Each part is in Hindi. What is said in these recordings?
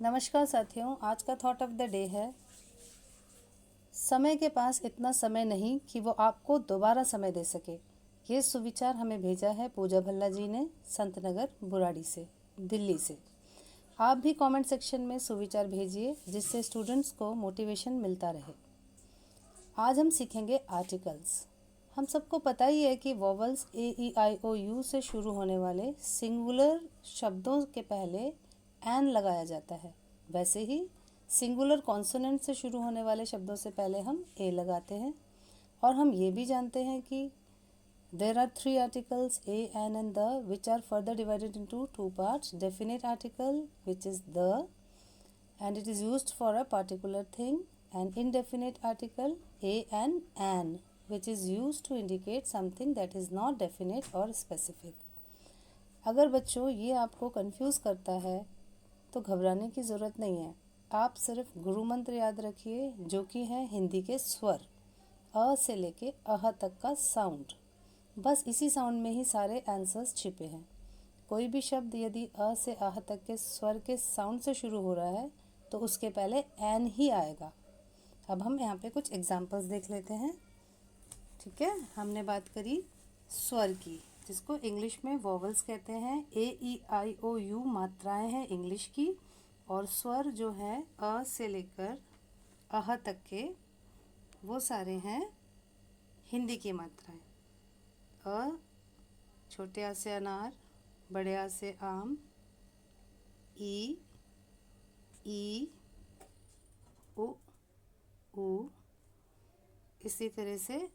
नमस्कार साथियों, आज का थॉट ऑफ द डे है समय के पास इतना समय नहीं कि वो आपको दोबारा समय दे सके। ये सुविचार हमें भेजा है पूजा भल्ला जी ने संत नगर बुराड़ी से, दिल्ली से। आप भी कमेंट सेक्शन में सुविचार भेजिए जिससे स्टूडेंट्स को मोटिवेशन मिलता रहे। आज हम सीखेंगे आर्टिकल्स। हम सबको पता ही है कि वॉवल्स AEIOU से शुरू होने वाले सिंगुलर शब्दों के पहले एन लगाया जाता है। वैसे ही सिंगुलर कॉन्सोनेंट से शुरू होने वाले शब्दों से पहले हम ए लगाते हैं। और हम ये भी जानते हैं कि there are three articles a, an and the which are further divided into two parts. Definite article which is the and it is used for a particular thing, and indefinite article a and an which is used to indicate something that is not definite or specific. अगर बच्चों ये आपको कंफ्यूज करता है तो घबराने की ज़रूरत नहीं है। आप सिर्फ गुरु मंत्र याद रखिए जो कि है हिंदी के स्वर, अ से लेके अह तक का साउंड। बस इसी साउंड में ही सारे आंसर्स छिपे हैं। कोई भी शब्द यदि अ से आह तक के स्वर के साउंड से शुरू हो रहा है तो उसके पहले एन ही आएगा। अब हम यहाँ पे कुछ एग्जांपल्स देख लेते हैं। ठीक है, हमने बात करी स्वर की, जिसको इंग्लिश में वॉवल्स कहते हैं। AEIOU मात्राएं हैं इंग्लिश की, और स्वर जो है अ से लेकर अह तक के वो सारे हैं हिंदी की मात्राएं। अ, छोटे आ से अनार, बड़े आ से आम, ई, उ, ऊ, इसी तरह से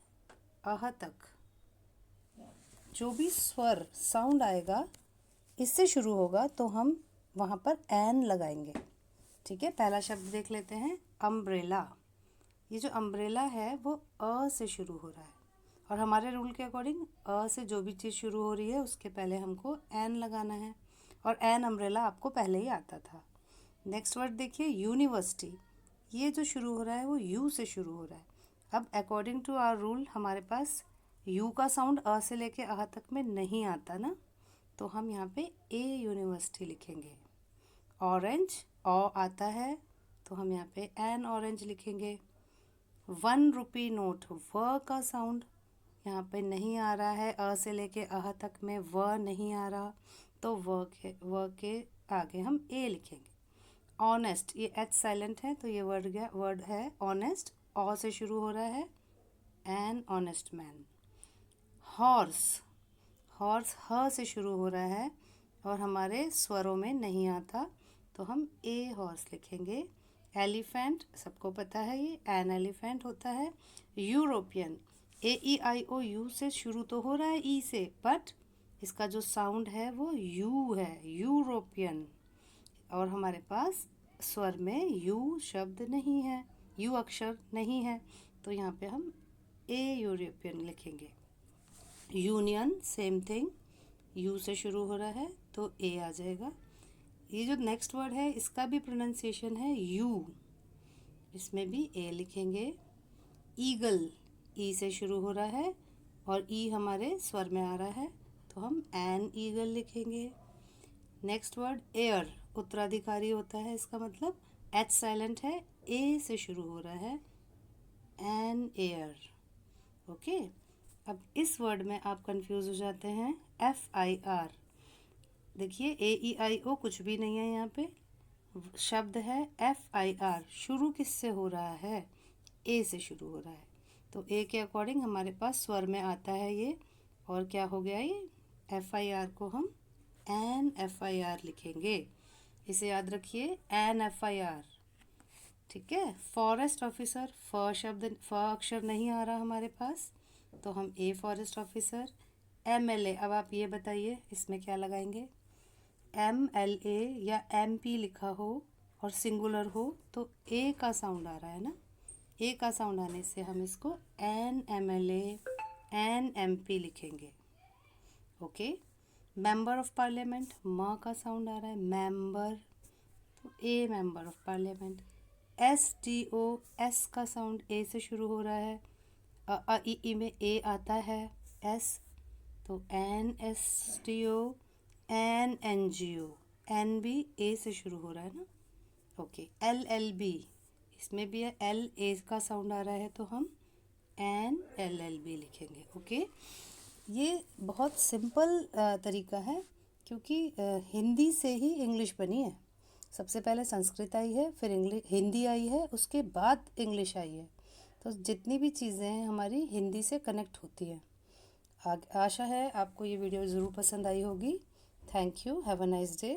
अह तक जो भी स्वर साउंड आएगा इससे शुरू होगा तो हम वहाँ पर एन लगाएंगे। ठीक है, पहला शब्द देख लेते हैं, अम्ब्रेला। ये जो अम्ब्रेला है वो अ से शुरू हो रहा है, और हमारे रूल के अकॉर्डिंग अ से जो भी चीज़ शुरू हो रही है उसके पहले हमको एन लगाना है, और एन अम्ब्रेला आपको पहले ही आता था। नेक्स्ट वर्ड देखिए, यूनिवर्सिटी। ये जो शुरू हो रहा है वो यू से शुरू हो रहा है। अब अकॉर्डिंग टू आवर रूल हमारे पास यू का साउंड अ से लेके अह तक में नहीं आता ना, तो हम यहाँ पे ए यूनिवर्सिटी लिखेंगे। ऑरेंज, ओ आता है तो हम यहाँ पे एन ऑरेंज लिखेंगे। 1 रुपी नोट, व का साउंड यहाँ पे नहीं आ रहा है, अ से लेके अह तक में व नहीं आ रहा, तो व के आगे हम ए लिखेंगे। ऑनेस्ट, ये एच साइलेंट है तो ये वर्ड है ऑनेस्ट, ओ से शुरू हो रहा है, an honest man. Horse, horse ह से शुरू हो रहा है और हमारे स्वरों में नहीं आता, तो हम ए हॉर्स लिखेंगे। एलिफेंट, सबको पता है ये एन एलिफेंट होता है। यूरोपियन, AEIOU से शुरू तो हो रहा है ई से, बट इसका जो साउंड है वो यू है, यूरोपियन। और हमारे पास स्वर में यू शब्द नहीं है, यू अक्षर नहीं है, तो यहाँ पे हम ए यूरोपियन लिखेंगे। यूनियन, सेम थिंग, यू से शुरू हो रहा है तो ए आ जाएगा। ये जो नेक्स्ट वर्ड है इसका भी प्रोनाउंसिएशन है यू, इसमें भी ए लिखेंगे। ईगल, ई से शुरू हो रहा है और ई हमारे स्वर में आ रहा है तो हम एन ईगल लिखेंगे। नेक्स्ट वर्ड एयर, उत्तराधिकारी होता है, इसका मतलब एच साइलेंट है, ए से शुरू हो रहा है, एन एयर। ओके, अब इस वर्ड में आप कंफ्यूज हो जाते हैं, FIR। देखिए AEIO कुछ भी नहीं है, यहाँ पे शब्द है FIR। शुरू किससे हो रहा है, ए से शुरू हो रहा है, तो ए के अकॉर्डिंग हमारे पास स्वर में आता है ये, और क्या हो गया ये FIR को हम एन FIR लिखेंगे। इसे याद रखिए, एन FIR। ठीक है, फॉरेस्ट ऑफिसर, फ शब्द, फ अक्षर नहीं आ रहा हमारे पास, तो हम ए फॉरेस्ट ऑफिसर। MLA, अब आप ये बताइए इसमें क्या लगाएंगे। MLA या MP लिखा हो और सिंगुलर हो तो ए का साउंड आ रहा है ना, ए का साउंड आने से हम इसको NMLA, NMP लिखेंगे। ओके, मेंबर ऑफ पार्लियामेंट, म का साउंड आ रहा है, मेंबर, तो ए member of parliament. STO, S का साउंड ए से शुरू हो रहा है, ई में ए आता है, एस, तो NSTO, NGO, एन भी ए से शुरू हो रहा है ना, ओके, LLB, इसमें भी है L A का साउंड आ रहा है तो हम NLLB लिखेंगे। ओके, ये बहुत सिंपल तरीका है, क्योंकि हिंदी से ही इंग्लिश बनी है। सबसे पहले संस्कृत आई है, फिर हिंदी आई है, उसके बाद इंग्लिश आई है। तो जितनी भी चीज़ें हैं हमारी हिंदी से कनेक्ट होती हैं। आशा है आपको ये वीडियो ज़रूर पसंद आई होगी। Thank you, have a nice day.